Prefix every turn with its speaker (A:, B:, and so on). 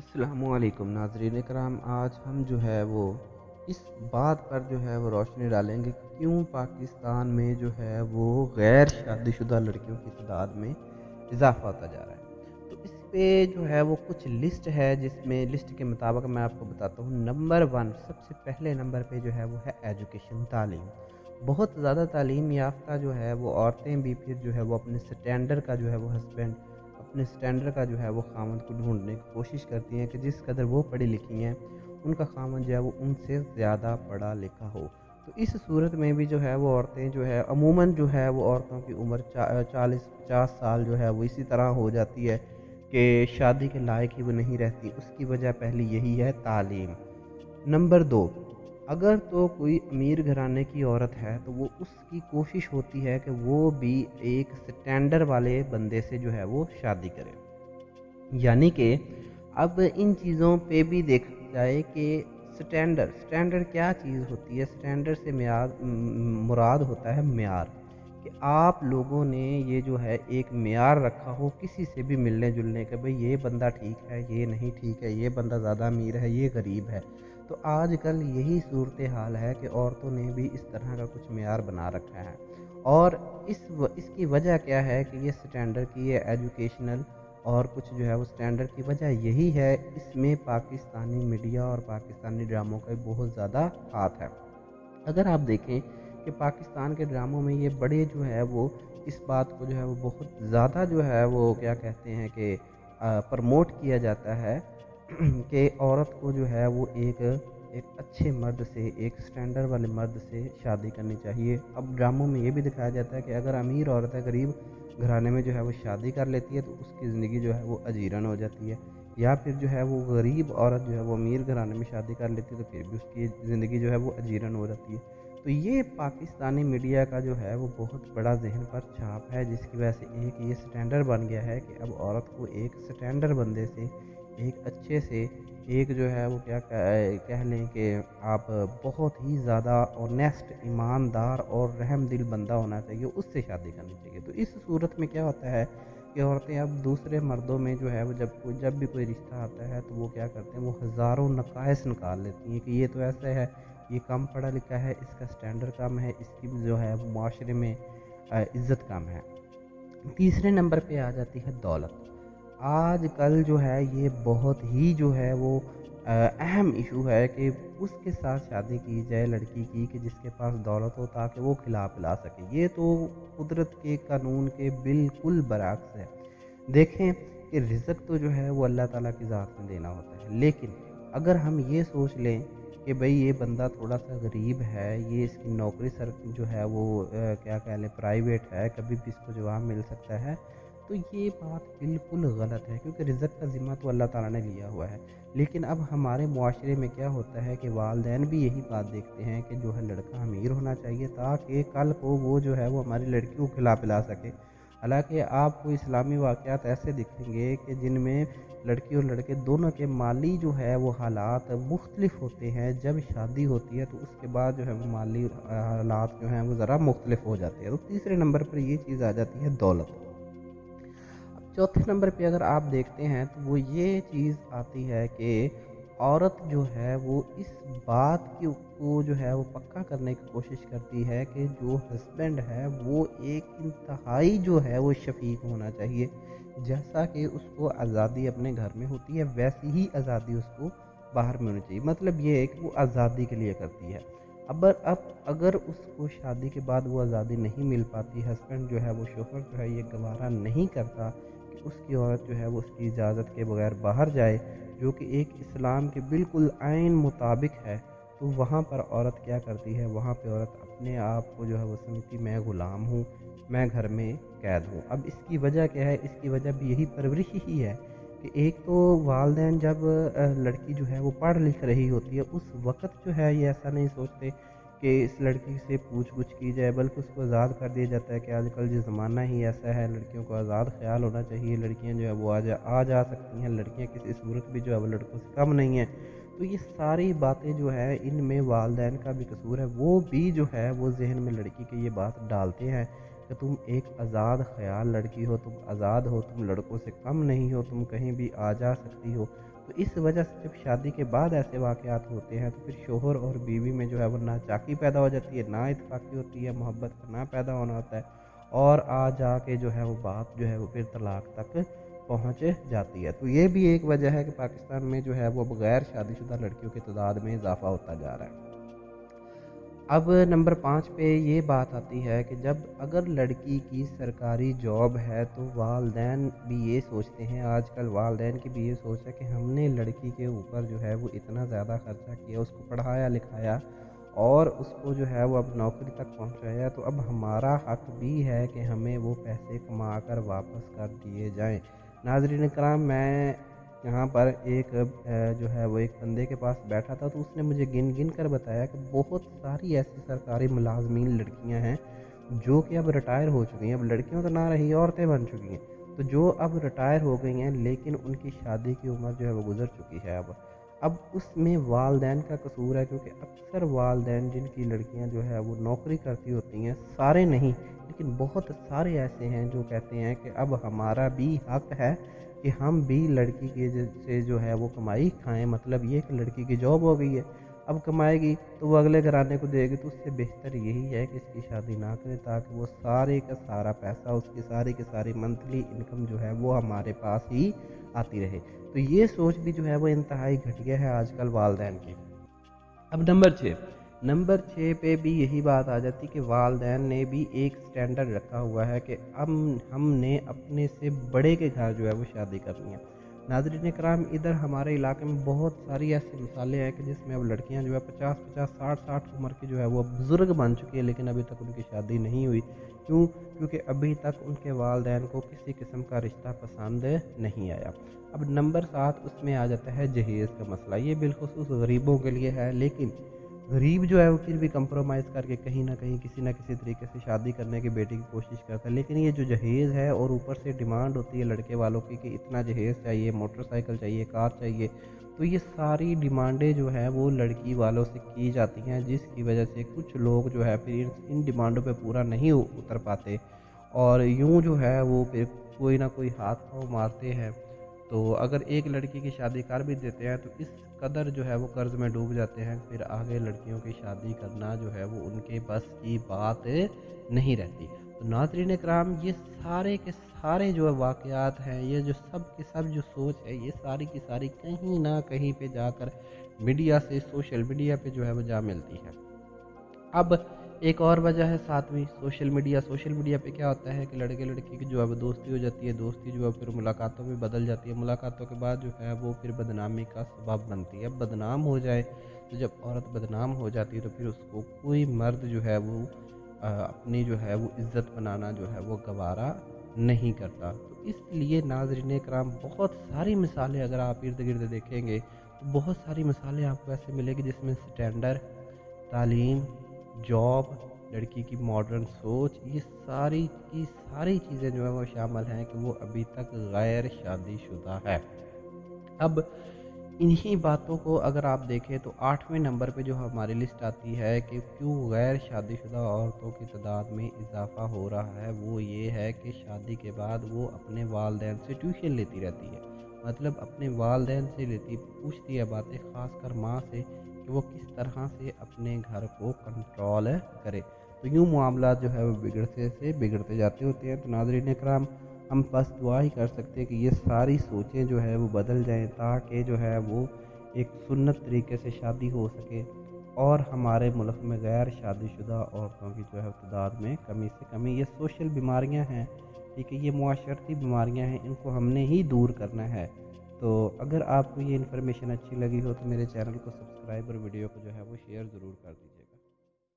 A: السلام علیکم ناظرین کرام، آج ہم جو ہے وہ اس بات پر جو ہے وہ روشنی ڈالیں گے کہ کیوں پاکستان میں جو ہے وہ غیر شادی شدہ لڑکیوں کی تعداد میں اضافہ ہوتا جا رہا ہے۔ تو اس پہ جو ہے وہ کچھ لسٹ ہے، جس میں لسٹ کے مطابق میں آپ کو بتاتا ہوں۔ نمبر 1، سب سے پہلے نمبر پہ جو ہے وہ ہے ایجوکیشن، تعلیم۔ بہت زیادہ تعلیم یافتہ جو ہے وہ عورتیں بھی پھر جو ہے وہ اپنے سٹینڈرڈ کا جو ہے وہ ہسبینڈ، اپنے سٹینڈرڈ کا جو ہے وہ خامند کو ڈھونڈنے کی کوشش کرتی ہیں کہ جس قدر وہ پڑھی لکھی ہیں ان کا خامند جو ہے وہ ان سے زیادہ پڑھا لکھا ہو۔ تو اس صورت میں بھی جو ہے وہ عورتیں جو ہے عموماً جو ہے وہ عورتوں کی عمر 40-50 سال جو ہے وہ اسی طرح ہو جاتی ہے کہ شادی کے لائق ہی وہ نہیں رہتی۔ اس کی وجہ پہلی یہی ہے، تعلیم۔ نمبر 2، اگر تو کوئی امیر گھرانے کی عورت ہے تو وہ اس کی کوشش ہوتی ہے کہ وہ بھی ایک سٹینڈرڈ والے بندے سے جو ہے وہ شادی کرے۔ یعنی کہ اب ان چیزوں پہ بھی دیکھا جائے کہ سٹینڈرڈ کیا چیز ہوتی ہے۔ سٹینڈرڈ سے مراد ہوتا ہے معیار، کہ آپ لوگوں نے یہ جو ہے ایک معیار رکھا ہو کسی سے بھی ملنے جلنے کا، بھئی یہ بندہ ٹھیک ہے، یہ نہیں ٹھیک ہے، یہ بندہ زیادہ امیر ہے، یہ غریب ہے۔ تو آج کل یہی صورتحال ہے کہ عورتوں نے بھی اس طرح کا کچھ معیار بنا رکھا ہے، اور اس کی وجہ کیا ہے کہ یہ سٹینڈرڈ کی، یہ ایجوکیشنل اور کچھ جو ہے وہ سٹینڈرڈ کی وجہ یہی ہے۔ اس میں پاکستانی میڈیا اور پاکستانی ڈراموں کا بہت زیادہ ہاتھ ہے۔ اگر آپ دیکھیں کہ پاکستان کے ڈراموں میں یہ بڑے جو ہے وہ اس بات کو جو ہے وہ بہت زیادہ جو ہے وہ کیا کہتے ہیں کہ پرموٹ کیا جاتا ہے کہ عورت کو جو ہے وہ ایک اچھے مرد سے، ایک سٹینڈرڈ والے مرد سے شادی کرنی چاہیے۔ اب ڈراموں میں یہ بھی دکھایا جاتا ہے کہ اگر امیر عورت ہے، غریب گھرانے میں جو ہے وہ شادی کر لیتی ہے تو اس کی زندگی جو ہے وہ اجیرن ہو جاتی ہے، یا پھر جو ہے وہ غریب عورت جو ہے وہ امیر گھرانے میں شادی کر لیتی ہے تو پھر بھی اس کی زندگی جو ہے وہ اجیرن ہو جاتی ہے۔ تو یہ پاکستانی میڈیا کا جو ہے وہ بہت بڑا ذہن پر چھاپ ہے، جس کی وجہ سے ایک یہ سٹینڈرڈ بن گیا ہے کہ اب عورت کو ایک سٹینڈرڈ بندے سے، ایک اچھے سے، ایک جو ہے وہ کیا کہہ لیں کہ آپ بہت ہی زیادہ آنیسٹ، ایماندار اور رحم دل بندہ ہونا چاہیے، اس سے شادی کرنی چاہیے۔ تو اس صورت میں کیا ہوتا ہے کہ عورتیں اب دوسرے مردوں میں جو ہے وہ جب بھی کوئی رشتہ آتا ہے تو وہ کیا کرتے ہیں، وہ ہزاروں نقائص نکال لیتی ہیں کہ یہ تو ایسا ہے، یہ کم پڑھا لکھا ہے، اس کا سٹینڈرڈ کم ہے، اس کی جو ہے وہ معاشرے میں عزت کم ہے۔ تیسرے نمبر پہ آ جاتی ہے دولت۔ آج کل جو ہے یہ بہت ہی جو ہے وہ اہم ایشو ہے کہ اس کے ساتھ شادی کی جائے لڑکی کی کہ جس کے پاس دولت ہو، تاکہ وہ کھلا پلا سکے۔ یہ تو قدرت کے قانون کے بالکل برعکس ہے۔ دیکھیں کہ رزق تو جو ہے وہ اللہ تعالیٰ کی ذات میں دینا ہوتا ہے، لیکن اگر ہم یہ سوچ لیں کہ بھئی یہ بندہ تھوڑا سا غریب ہے، یہ اس کی نوکری سر جو ہے وہ کیا کہہ لیں پرائیویٹ ہے، کبھی بھی اس کو جواب مل سکتا ہے، تو یہ بات بالکل غلط ہے، کیونکہ رزق کا ذمہ تو اللہ تعالیٰ نے لیا ہوا ہے۔ لیکن اب ہمارے معاشرے میں کیا ہوتا ہے کہ والدین بھی یہی بات دیکھتے ہیں کہ جو ہے لڑکا امیر ہونا چاہیے تاکہ کل کو وہ جو ہے وہ ہماری لڑکی کو کھلا پلا سکے۔ حالانکہ آپ کو اسلامی واقعات ایسے دکھیں گے کہ جن میں لڑکی اور لڑکے دونوں کے مالی جو ہے وہ حالات مختلف ہوتے ہیں، جب شادی ہوتی ہے تو اس کے بعد جو ہے وہ مالی حالات جو ہیں وہ ذرا مختلف ہو جاتے ہیں۔ تو تیسرے نمبر پر یہ چیز آ جاتی ہے دولت۔ اب چوتھے نمبر پہ اگر آپ دیکھتے ہیں تو وہ یہ چیز آتی ہے کہ عورت جو ہے وہ اس بات کو جو ہے وہ پکا کرنے کی کوشش کرتی ہے کہ جو ہسبینڈ ہے وہ ایک انتہائی جو ہے وہ شفیق ہونا چاہیے۔ جیسا کہ اس کو آزادی اپنے گھر میں ہوتی ہے، ویسی ہی آزادی اس کو باہر میں ہونی چاہیے۔ مطلب یہ ہے کہ وہ آزادی کے لیے کرتی ہے۔ اب اگر اس کو شادی کے بعد وہ آزادی نہیں مل پاتی، ہسبینڈ جو ہے وہ شوہر جو ہے یہ گوارا نہیں کرتا کہ اس کی عورت جو ہے وہ اس کی اجازت کے بغیر باہر جائے، جو کہ ایک اسلام کے بالکل عین مطابق ہے، تو وہاں پر عورت کیا کرتی ہے، وہاں پہ عورت اپنے آپ کو جو ہے وہ سمجھتی میں غلام ہوں، میں گھر میں قید ہوں۔ اب اس کی وجہ کیا ہے؟ اس کی وجہ بھی یہی پرورش ہی ہے کہ ایک تو والدین جب لڑکی جو ہے وہ پڑھ لکھ رہی ہوتی ہے اس وقت جو ہے یہ ایسا نہیں سوچتے کہ اس لڑکی سے پوچھ گچھ کی جائے، بلکہ اس کو آزاد کر دیا جاتا ہے کہ آج کل جو زمانہ ہی ایسا ہے، لڑکیوں کو آزاد خیال ہونا چاہیے، لڑکیاں جو ہے وہ آ جا سکتی ہیں، لڑکیاں کسی صورت بھی جو ہے وہ لڑکوں سے کم نہیں ہیں۔ تو یہ ساری باتیں جو ہے ان میں والدین کا بھی قصور ہے، وہ بھی جو ہے وہ ذہن میں لڑکی کے یہ بات ڈالتے ہیں کہ تم ایک آزاد خیال لڑکی ہو، تم آزاد ہو، تم لڑکوں سے کم نہیں ہو، تم کہیں بھی آ جا سکتی ہو۔ تو تو اس وجہ سے جب شادی کے بعد ایسے واقعات ہوتے ہیں تو پھر شوہر اور بیوی میں جو ہے وہ ناچاکی پیدا ہو جاتی ہے، نا اتفاقی ہوتی ہے، محبت کا نہ پیدا ہونا ہوتا ہے، اور جا کے جو ہے وہ بات جو ہے وہ پھر طلاق تک پہنچ جاتی ہے۔ تو یہ بھی ایک وجہ ہے کہ پاکستان میں جو ہے وہ غیر شادی شدہ لڑکیوں کی تعداد میں اضافہ ہوتا جا رہا ہے۔ اب نمبر 5 پہ یہ بات آتی ہے کہ جب اگر لڑکی کی سرکاری جاب ہے تو والدین بھی یہ سوچتے ہیں، آج کل والدین کی بھی یہ سوچ ہے کہ ہم نے لڑکی کے اوپر جو ہے وہ اتنا زیادہ خرچہ کیا، اس کو پڑھایا لکھایا اور اس کو جو ہے وہ اب نوکری تک پہنچایا، تو اب ہمارا حق بھی ہے کہ ہمیں وہ پیسے کما کر واپس کر دیے جائیں۔ ناظرین کرام، میں یہاں پر ایک جو ہے وہ ایک بندے کے پاس بیٹھا تھا، تو اس نے مجھے گن گن کر بتایا کہ بہت ساری ایسی سرکاری ملازمین لڑکیاں ہیں جو کہ اب ریٹائر ہو چکی ہیں، اب لڑکیوں تو نہ رہی عورتیں بن چکی ہیں، تو جو اب ریٹائر ہو گئی ہیں لیکن ان کی شادی کی عمر جو ہے وہ گزر چکی ہے۔ اب اس میں والدین کا قصور ہے، کیونکہ اکثر والدین جن کی لڑکیاں جو ہے وہ نوکری کرتی ہوتی ہیں، سارے نہیں لیکن بہت سارے ایسے ہیں جو کہتے ہیں کہ اب ہمارا بھی حق ہے کہ ہم بھی لڑکی کے سے جو ہے وہ کمائی کھائیں، مطلب یہ کہ لڑکی کی جاب ہو گئی ہے، اب کمائے گی تو وہ اگلے گھرانے کو دے گی، تو اس سے بہتر یہی ہے کہ اس کی شادی نہ کرے تاکہ وہ سارے کا سارا پیسہ، اس کی ساری کی ساری منتھلی انکم جو ہے وہ ہمارے پاس ہی آتی رہے۔ تو یہ سوچ بھی جو ہے وہ انتہائی گھٹیا ہے آج کل والدین کی۔ اب نمبر 6 پہ بھی یہی بات آ جاتی کہ والدین نے بھی ایک سٹینڈرڈ رکھا ہوا ہے کہ ہم نے اپنے سے بڑے کے گھر جو ہے وہ شادی کرنی ہے۔ ناظرین کرام، ادھر ہمارے علاقے میں بہت ساری ایسی مثالیں ہیں کہ جس میں اب لڑکیاں جو ہے 50 60 عمر کی جو ہے وہ بزرگ بن چکی ہے، لیکن ابھی تک ان کی شادی نہیں ہوئی۔ کیوں؟ کیونکہ ابھی تک ان کے والدین کو کسی قسم کا رشتہ پسند نہیں آیا۔ اب نمبر 7 اس میں آ جاتا ہے جہیز کا مسئلہ۔ یہ بالخصوص غریبوں کے لیے ہے، لیکن غریب جو ہے وہ پھر بھی کمپرومائز کر کے کہیں نہ کہیں کسی نہ کسی طریقے سے شادی کرنے کی بیٹی کی کوشش کرتا ہے، لیکن یہ جو جہیز ہے اور اوپر سے ڈیمانڈ ہوتی ہے لڑکے والوں کی کہ اتنا جہیز چاہیے، موٹر سائیکل چاہیے، کار چاہیے، تو یہ ساری ڈیمانڈیں جو ہیں وہ لڑکی والوں سے کی جاتی ہیں، جس کی وجہ سے کچھ لوگ جو ہے پھر ان ڈیمانڈوں پہ پورا نہیں اتر پاتے اور یوں جو ہے وہ پھر کوئی نہ کوئی ہاتھ پاؤں مارتے ہیں۔ تو اگر ایک لڑکی کی شادی کر بھی دیتے ہیں تو اس قدر جو ہے وہ قرض میں ڈوب جاتے ہیں، پھر آگے لڑکیوں کی شادی کرنا جو ہے وہ ان کے بس کی بات نہیں رہتی۔ تو ناظرین کرام، یہ سارے کے سارے جو واقعات ہیں، یہ جو سب کے سب جو سوچ ہے، یہ ساری کی ساری کہیں نہ کہیں پہ جا کر میڈیا سے، سوشل میڈیا پہ جو ہے وہ جا ملتی ہے۔ اب ایک اور وجہ ہے 7ویں، سوشل میڈیا پہ کیا ہوتا ہے کہ لڑکے لڑکی کی جو ہے دوستی ہو جاتی ہے، دوستی جو ہے پھر ملاقاتوں میں بدل جاتی ہے، ملاقاتوں کے بعد جو ہے وہ پھر بدنامی کا سبب بنتی ہے۔ اب بدنام ہو جائے تو جب عورت بدنام ہو جاتی ہے تو پھر اس کو کوئی مرد جو ہے وہ اپنی جو ہے وہ عزت بنانا جو ہے وہ گوارا نہیں کرتا۔ تو اس لیے ناظرین کرام، بہت ساری مثالیں اگر آپ ارد گرد دیکھیں گے تو بہت ساری مثالیں آپ کو ایسے ملے گی جس میں سٹینڈرڈ، تعلیم، جاب، لڑکی کی ماڈرن سوچ، یہ ساری کی ساری چیزیں جو ہیں وہ شامل ہیں کہ وہ ابھی تک غیر شادی شدہ ہے۔ اب انہی باتوں کو اگر آپ دیکھیں تو 8ویں نمبر پہ جو ہماری لسٹ آتی ہے کہ کیوں غیر شادی شدہ عورتوں کی تعداد میں اضافہ ہو رہا ہے، وہ یہ ہے کہ شادی کے بعد وہ اپنے والدین سے ٹیوشن لیتی رہتی ہے، مطلب اپنے والدین سے پوچھتی ہے باتیں، خاص کر ماں سے، کہ وہ کس طرح سے اپنے گھر کو کنٹرول کرے۔ تو یوں معاملات جو ہے وہ بگڑتے جاتے ہوتے ہیں۔ تو ناظرین کرام، ہم بس دعا ہی کر سکتے ہیں کہ یہ ساری سوچیں جو ہے وہ بدل جائیں تاکہ جو ہے وہ ایک سنت طریقے سے شادی ہو سکے اور ہمارے ملک میں غیر شادی شدہ عورتوں کی جو ہے تعداد میں کمی سے کمی۔ یہ سوشل بیماریاں ہیں، ٹھیک ہے، یہ معاشرتی بیماریاں ہیں، ان کو ہم نے ہی دور کرنا ہے۔ تو اگر آپ کو یہ انفارمیشن اچھی لگی ہو تو میرے چینل کو سبسکرائب اور ویڈیو کو جو ہے وہ شیئر ضرور کر دیجیے۔